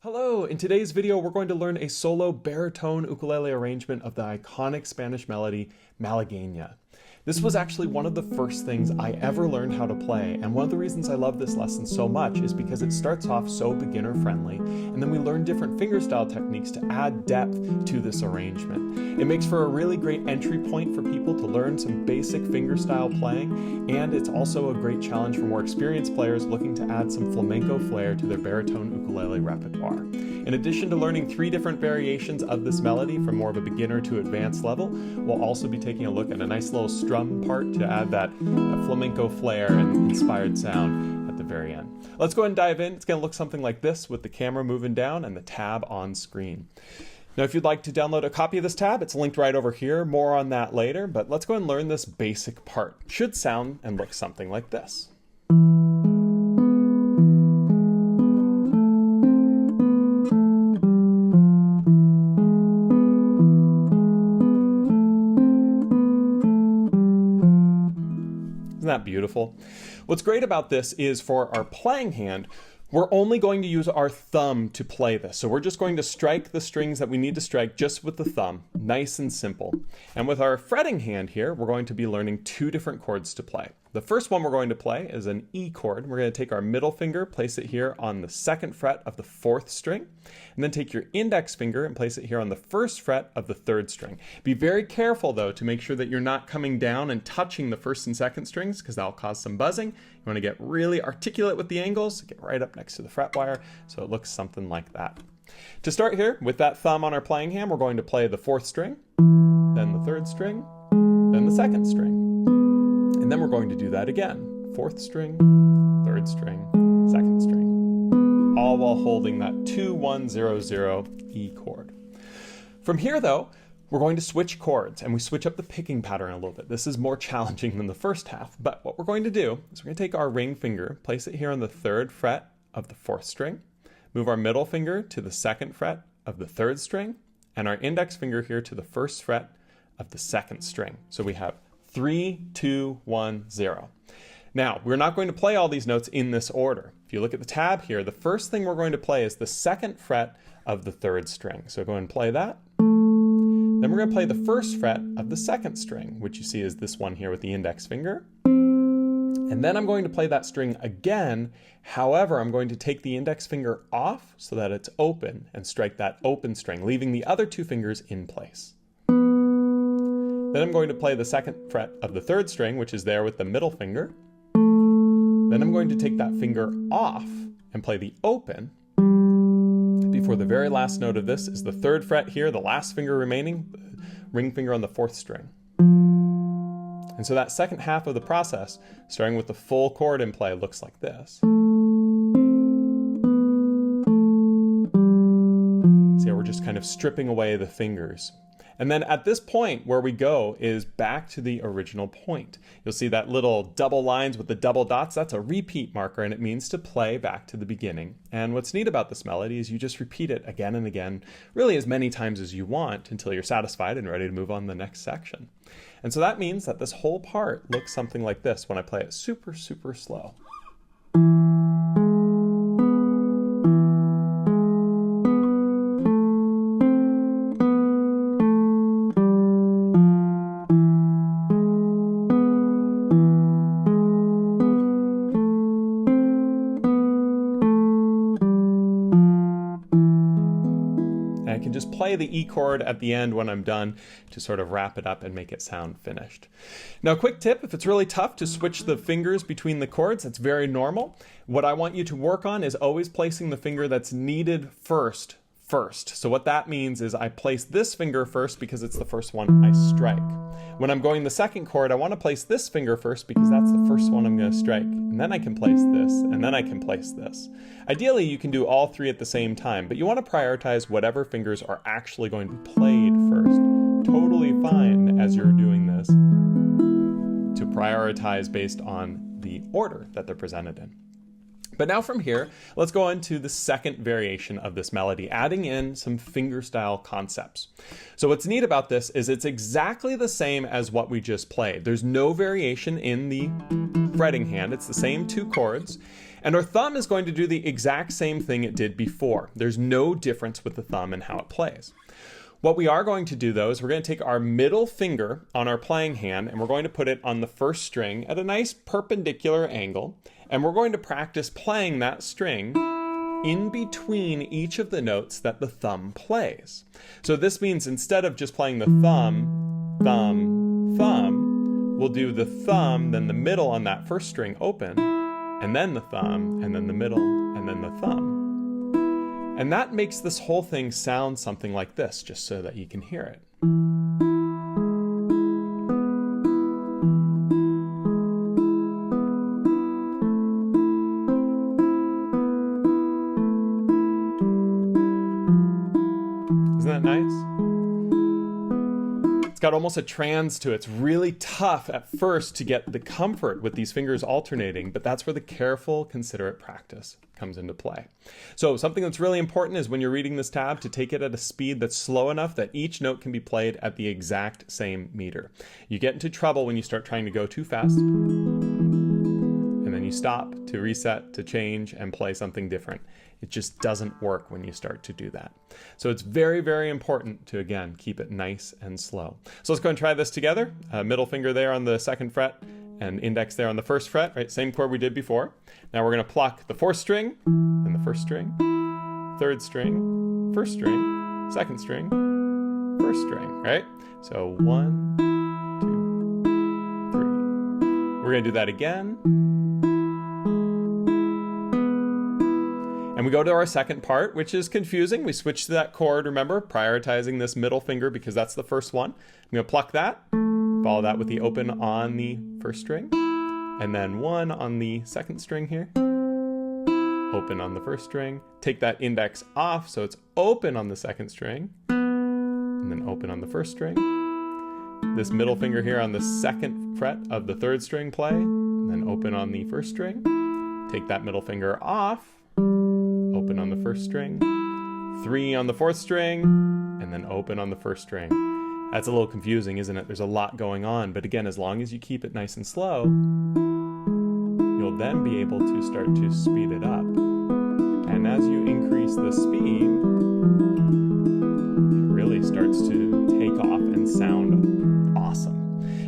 Hello! In today's video, we're going to learn a solo baritone ukulele arrangement of the iconic Spanish melody, Malagueña. This was actually one of the first things I ever learned how to play, and one of the reasons I love this lesson so much is because it starts off so beginner-friendly, and then we learn different fingerstyle techniques to add depth to this arrangement. It makes for a really great entry point for people to learn some basic fingerstyle playing, and it's also a great challenge for more experienced players looking to add some flamenco flair to their baritone ukulele repertoire. In addition to learning 3 different variations of this melody from more of a beginner to advanced level, we'll also be taking a look at a nice little strum part to add that flamenco flair and inspired sound at the very end. Let's go ahead and dive in. It's going to look something like this with the camera moving down and the tab on screen. Now, if you'd like to download a copy of this tab, it's linked right over here. More on that later, but let's go ahead and learn this basic part. It should sound and look something like this. Isn't that beautiful? What's great about this is for our playing hand, we're only going to use our thumb to play this. So we're just going to strike the strings that we need to strike just with the thumb, nice and simple. And with our fretting hand here, we're going to be learning 2 different chords to play. The first one we're going to play is an E chord. We're going to take our middle finger, place it here on the 2nd fret of the 4th string, and then take your index finger and place it here on the 1st fret of the 3rd string. Be very careful though to make sure that you're not coming down and touching the 1st and 2nd strings because that'll cause some buzzing. You want to get really articulate with the angles, get right up next to the fret wire so it looks something like that. To start here, with that thumb on our playing hand, we're going to play the 4th string, then the 3rd string, then the 2nd string. And then we're going to do that again. 4th string, 3rd string, 2nd string. All while holding that 2, 1, 0, 0 E chord. From here though, we're going to switch chords and we switch up the picking pattern a little bit. This is more challenging than the first half, but what we're going to do is we're going to take our ring finger, place it here on the 3rd fret of the 4th string, move our middle finger to the 2nd fret of the 3rd string, and our index finger here to the 1st fret of the 2nd string. So we have 3, 2, 1, 0. Now, we're not going to play all these notes in this order. If you look at the tab here, the first thing we're going to play is the 2nd fret of the 3rd string. So go ahead and play that. Then we're going to play the 1st fret of the 2nd string, which you see is this one here with the index finger. And then I'm going to play that string again. However, I'm going to take the index finger off so that it's open and strike that open string, leaving the other 2 fingers in place. Then I'm going to play the 2nd fret of the 3rd string, which is there with the middle finger. Then I'm going to take that finger off and play the open. Before the very last note of this is the 3rd fret here, the last finger remaining, the ring finger on the 4th string. And so that second half of the process, starting with the full chord in play, looks like this. See how we're just kind of stripping away the fingers. And then at this point where we go is back to the original point. You'll see that little double lines with the double dots, that's a repeat marker and it means to play back to the beginning. And what's neat about this melody is you just repeat it again and again, really as many times as you want until you're satisfied and ready to move on to the next section. And so that means that this whole part looks something like this when I play it super, super slow. I can just play the E chord at the end when I'm done to sort of wrap it up and make it sound finished. Now, quick tip, if it's really tough to switch the fingers between the chords, that's very normal. What I want you to work on is always placing the finger that's needed first. So what that means is I place this finger first because it's the first one I strike. When I'm going the 2nd chord, I want to place this finger first because that's the first one I'm going to strike. And then I can place this, and then I can place this. Ideally, you can do all 3 at the same time, but you want to prioritize whatever fingers are actually going to be played first. Totally fine as you're doing this to prioritize based on the order that they're presented in. But now from here, let's go on to the second variation of this melody, adding in some fingerstyle concepts. So what's neat about this is it's exactly the same as what we just played. There's no variation in the fretting hand. It's the same two chords. And our thumb is going to do the exact same thing it did before. There's no difference with the thumb and how it plays. What we are going to do though is we're going to take our middle finger on our playing hand and we're going to put it on the first string at a nice perpendicular angle. And we're going to practice playing that string in between each of the notes that the thumb plays. So this means instead of just playing the thumb, thumb, thumb, we'll do the thumb, then the middle on that first string open, and then the thumb, and then the middle, and then the thumb. And that makes this whole thing sound something like this, just so that you can hear it. Isn't that nice? It's got almost a trans to it. It's really tough at first to get the comfort with these fingers alternating, but that's where the careful, considerate practice comes into play. So something that's really important is when you're reading this tab to take it at a speed that's slow enough that each note can be played at the exact same meter. You get into trouble when you start trying to go too fast, and then you stop to reset, to change, and play something different. It just doesn't work when you start to do that. So it's very, very important to, again, keep it nice and slow. So let's go and try this together. Middle finger there on the 2nd fret and index there on the 1st fret, right? Same chord we did before. Now we're gonna pluck the 4th string, then the 1st string, 3rd string, 1st string, 2nd string, 1st string, right? So 1, 2, 3. We're gonna do that again. And we go to our second part, which is confusing. We switch to that chord, remember, prioritizing this middle finger because that's the first one. I'm gonna pluck that, follow that with the open on the 1st string, and then 1 on the 2nd string here, open on the 1st string, take that index off so it's open on the 2nd string, and then open on the 1st string. This middle finger here on the 2nd fret of the 3rd string play, and then open on the 1st string, take that middle finger off, open on the 1st string, 3 on the 4th string, and then open on the 1st string. That's a little confusing, isn't it? There's a lot going on, but again, as long as you keep it nice and slow, you'll then be able to start to speed it up. And as you increase the speed, it really starts to take off and sound awesome.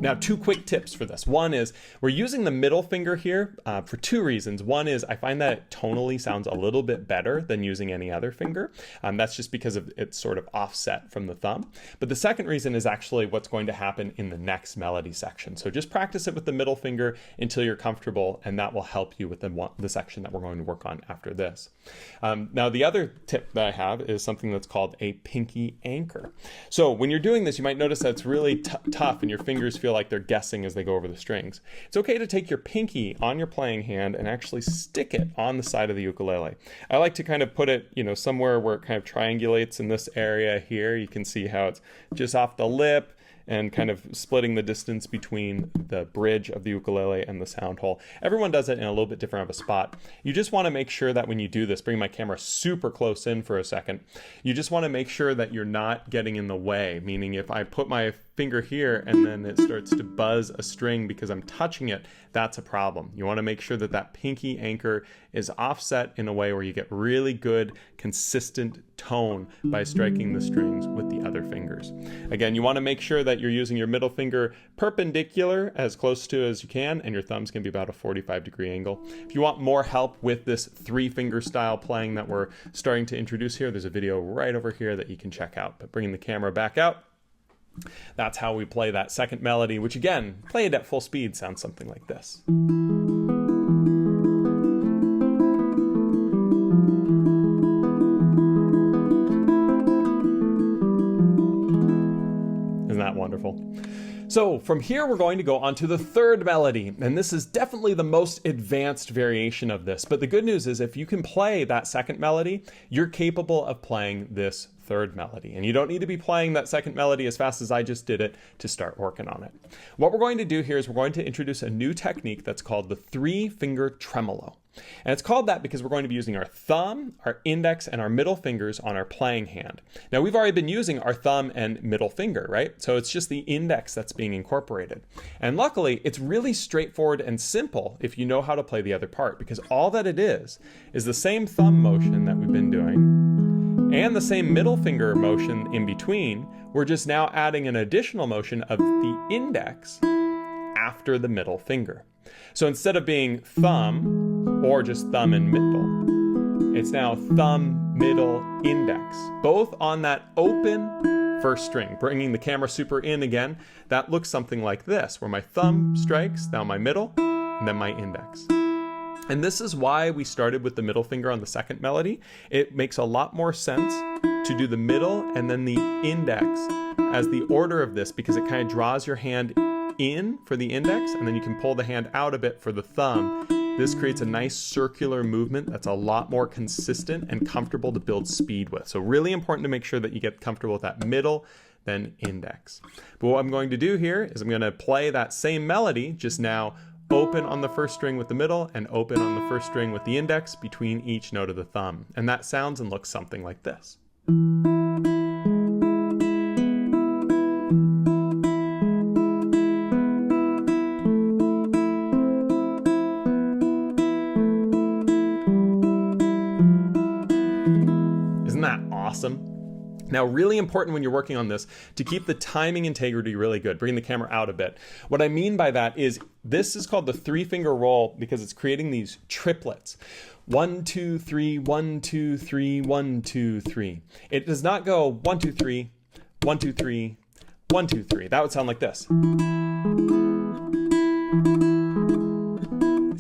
Now, 2 quick tips for this. One is we're using the middle finger here for 2 reasons. One is I find that it tonally sounds a little bit better than using any other finger. That's just because of it's sort of offset from the thumb. But the second reason is actually what's going to happen in the next melody section. So just practice it with the middle finger until you're comfortable, and that will help you with the section that we're going to work on after this. Now, the other tip that I have is something that's called a pinky anchor. So when you're doing this, you might notice that it's really tough and your fingers feel like they're guessing as they go over the strings. It's okay to take your pinky on your playing hand and actually stick it on the side of the ukulele. I like to kind of put it, somewhere where it kind of triangulates in this area here. You can see how it's just off the lip and kind of splitting the distance between the bridge of the ukulele and the sound hole. Everyone does it in a little bit different of a spot. You just want to make sure that when you do this, bring my camera super close in for a second, you just want to make sure that you're not getting in the way, meaning if I put my finger here and then it starts to buzz a string because I'm touching it, that's a problem. You want to make sure that that pinky anchor is offset in a way where you get really good, consistent tone by striking the strings with the other fingers. Again, you want to make sure that you're using your middle finger perpendicular as close to as you can, and your thumbs can be about a 45-degree angle. If you want more help with this 3-finger style playing that we're starting to introduce here, there's a video right over here that you can check out. But bringing the camera back out, that's how we play that second melody, which again, played at full speed, sounds something like this. Isn't that wonderful? So from here, we're going to go on to the third melody, and this is definitely the most advanced variation of this. But the good news is if you can play that second melody, you're capable of playing this third melody. And you don't need to be playing that second melody as fast as I just did it to start working on it. What we're going to do here is we're going to introduce a new technique that's called the 3-finger tremolo. And it's called that because we're going to be using our thumb, our index, and our middle fingers on our playing hand. Now we've already been using our thumb and middle finger, right? So it's just the index that's being incorporated. And luckily, it's really straightforward and simple if you know how to play the other part, because all that it is the same thumb motion that we've been doing and the same middle finger motion in between. We're just now adding an additional motion of the index after the middle finger. So instead of being thumb or just thumb and middle, it's now thumb, middle, index, both on that open first string. Bringing the camera super in again, that looks something like this, where my thumb strikes, now my middle, and then my index. And this is why we started with the middle finger on the second melody. It makes a lot more sense to do the middle and then the index as the order of this, because it kind of draws your hand in for the index, and then you can pull the hand out a bit for the thumb. This creates a nice circular movement that's a lot more consistent and comfortable to build speed with. So really important to make sure that you get comfortable with that middle, then index. But what I'm going to do here is I'm going to play that same melody, just now open on the first string with the middle and open on the first string with the index between each note of the thumb. And that sounds and looks something like this. Isn't that awesome? Now, really important when you're working on this to keep the timing integrity really good. Bring the camera out a bit. What I mean by that is this is called the 3-finger roll because it's creating these triplets. 1, 2, 3, 1, 2, 3, 1, 2, 3. It does not go 1, 2, 3, 1, 2, 3, 1, 2, 3. That would sound like this.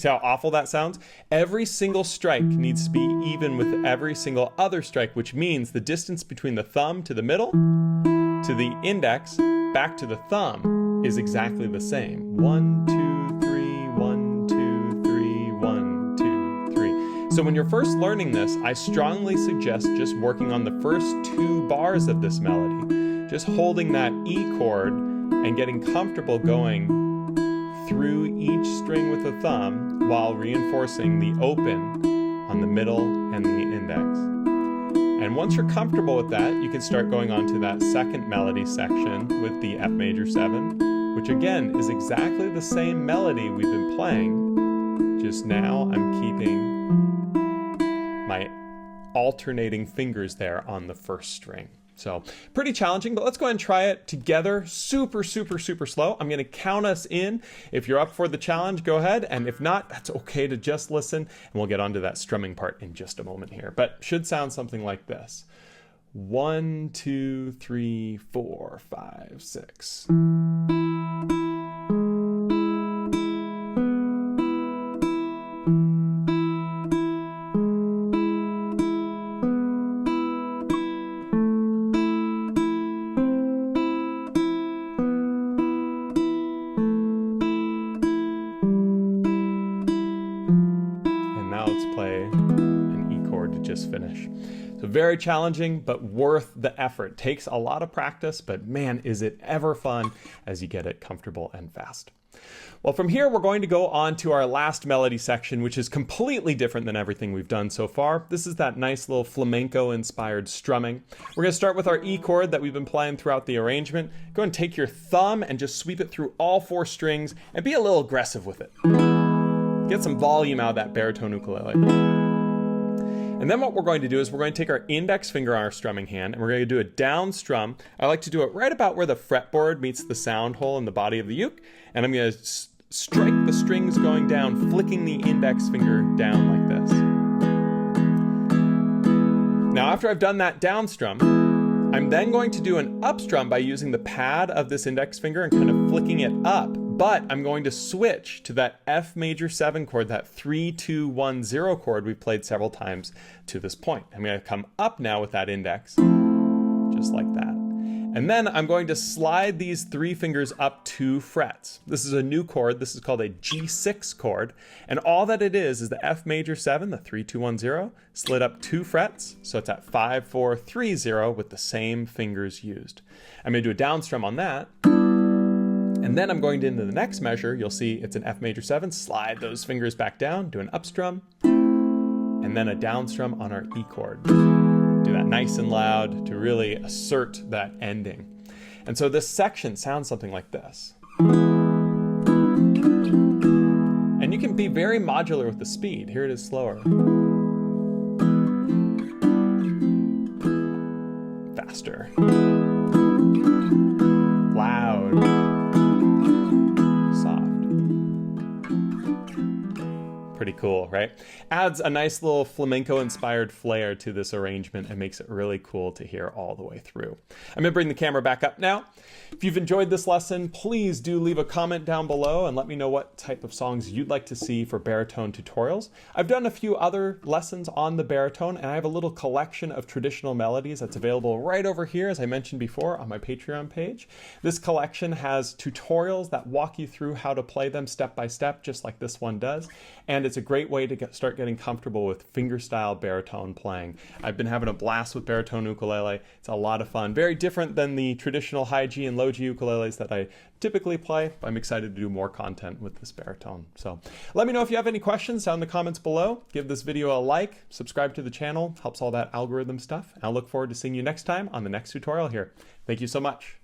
See how awful that sounds? Every single strike needs to be even with every single other strike, which means the distance between the thumb to the middle, to the index, back to the thumb is exactly the same. 1, 2, 3, 1, 2, 3, 1, 2, 3. So when you're first learning this, I strongly suggest just working on the first 2 bars of this melody, just holding that E chord and getting comfortable going through each string with the thumb while reinforcing the open on the middle and the index. And once you're comfortable with that, you can start going on to that second melody section with the F major 7, which again is exactly the same melody we've been playing, just now I'm keeping my alternating fingers there on the first string. So pretty challenging, but let's go ahead and try it together. Super, super, super slow. I'm going to count us in. If you're up for the challenge, go ahead. And if not, that's okay to just listen. And we'll get onto that strumming part in just a moment here. But should sound something like this. 1, 2, 3, 4, 5, 6. Finish. So very challenging, but worth the effort. Takes a lot of practice, but man, is it ever fun as you get it comfortable and fast. Well, from here, we're going to go on to our last melody section, which is completely different than everything we've done so far. This is that nice little flamenco-inspired strumming. We're going to start with our E chord that we've been playing throughout the arrangement. Go and take your thumb and just sweep it through all 4 strings and be a little aggressive with it. Get some volume out of that baritone ukulele. And then what we're going to do is we're going to take our index finger on our strumming hand and we're going to do a down strum. I like to do it right about where the fretboard meets the sound hole in the body of the uke. And I'm going to strike the strings going down, flicking the index finger down like this. Now after I've done that down strum, I'm then going to do an up strum by using the pad of this index finger and kind of flicking it up. But I'm going to switch to that F major 7 chord, that 3, 2, 1, 0 chord we've played several times to this point. I'm going to come up now with that index, just like that. And then I'm going to slide these 3 fingers up 2 frets. This is a new chord. This is called a G6 chord. And all that it is the F major 7, the 3, 2, 1, 0, slid up 2 frets. So it's at 5, 4, 3, 0 with the same fingers used. I'm going to do a down strum on that. And then I'm going into the next measure. You'll see it's an F major 7. Slide those fingers back down, do an up strum, and then a down strum on our E chord. Do that nice and loud to really assert that ending. And so this section sounds something like this. And you can be very modular with the speed. Here it is slower. Faster. Loud. Soft. Pretty cool, right? Adds a nice little flamenco-inspired flair to this arrangement and makes it really cool to hear all the way through. I'm gonna bring the camera back up now. If you've enjoyed this lesson, please do leave a comment down below and let me know what type of songs you'd like to see for baritone tutorials. I've done a few other lessons on the baritone, and I have a little collection of traditional melodies that's available right over here, as I mentioned before, on my Patreon page. This collection has tutorials that walk you through how to play them step by step, just like this one does. And it's a great way to start getting comfortable with fingerstyle baritone playing. I've been having a blast with baritone ukulele. It's a lot of fun. Very different than the traditional high G and low G ukuleles that I typically play. I'm excited to do more content with this baritone. So let me know if you have any questions down in the comments below. Give this video a like, subscribe to the channel, helps all that algorithm stuff. And I'll look forward to seeing you next time on the next tutorial here. Thank you so much.